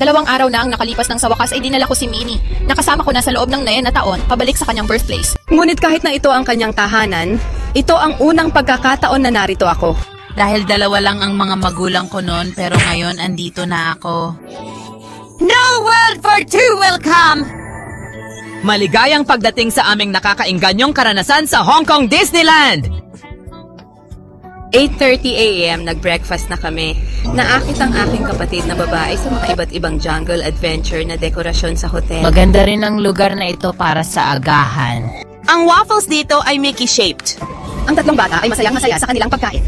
2 araw na ang nakalipas nang sa wakas ay dinala ko si Minnie. Nakasama ko na sa loob ng 9 na taon, pabalik sa kanyang birthplace. Ngunit kahit na ito ang kanyang tahanan, ito ang unang pagkakataon na narito ako. Dahil 2 lang ang mga magulang ko noon, pero ngayon andito na ako. No world for two will come! Maligayang pagdating sa aming nakakaingganyong karanasan sa Hong Kong Disneyland! 8:30 a.m. nag-breakfast na kami. Naakit ang aking kapatid na babae sa mga iba't ibang jungle adventure na dekorasyon sa hotel. Maganda rin ang lugar na ito para sa agahan. Ang waffles dito ay Mickey-shaped. Ang 3 bata ay masayang-masaya sa kanilang pagkain.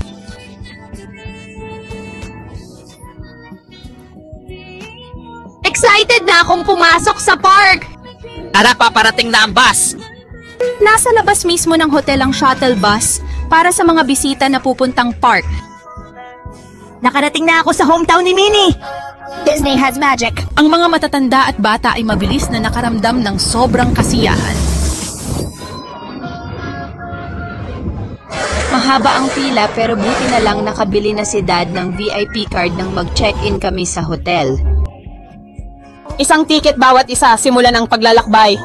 Excited na akong pumasok sa park! Tara, paparating na ang bus! Nasa labas mismo ng hotel ang shuttle bus para sa mga bisita na pupuntang park. Nakarating na ako sa hometown ni Minnie! Disney has magic! Ang mga matatanda at bata ay mabilis na nakaramdam ng sobrang kasiyahan. Mahaba ang pila pero buti na lang nakabili na si Dad ng VIP card nang mag-check-in kami sa hotel. Isang ticket bawat isa simula ng paglalakbay.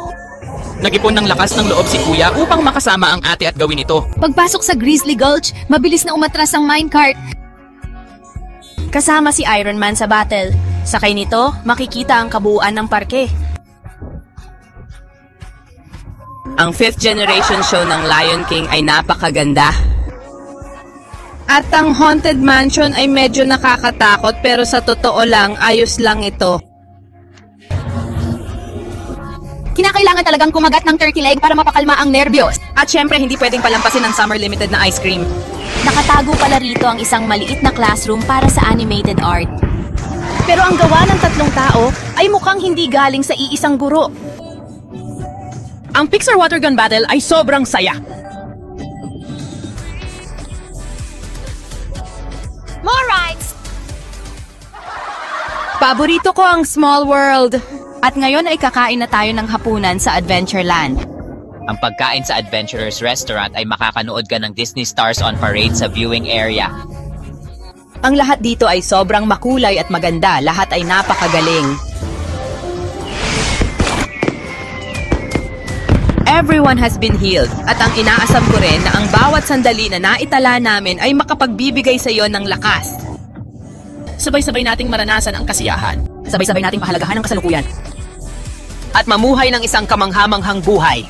Nag-ipon ng lakas ng loob si Kuya upang makasama ang ate at gawin ito. Pagpasok sa Grizzly Gulch, mabilis na umatras ang minecart. Kasama si Iron Man sa battle. Sakay nito, makikita ang kabuuan ng parke. Ang 5th generation show ng Lion King ay napakaganda. At ang Haunted Mansion ay medyo nakakatakot pero sa totoo lang, ayos lang ito. Kinakailangan talagang kumagat ng turkey leg para mapakalma ang nerbiyos. At syempre, hindi pwedeng palampasin ng summer limited na ice cream. Nakatago pala rito ang isang maliit na classroom para sa animated art. Pero ang gawa ng 3 tao ay mukhang hindi galing sa iisang guro. Ang Pixar Water Gun Battle ay sobrang saya. More rides! Paborito ko ang Small World. At ngayon ay kakain na tayo ng hapunan sa Adventureland. Ang pagkain sa Adventurers Restaurant ay makakanood ka ng Disney Stars on Parade sa viewing area. Ang lahat dito ay sobrang makulay at maganda. Lahat ay napakagaling. Everyone has been healed. At ang inaasam ko rin na ang bawat sandali na naitala namin ay makapagbibigay sa iyo ng lakas. Sabay-sabay nating maranasan ang kasiyahan. Sabay-sabay nating pahalagahan ang kasalukuyan. At mamuhay ng isang kamanghamanghang buhay.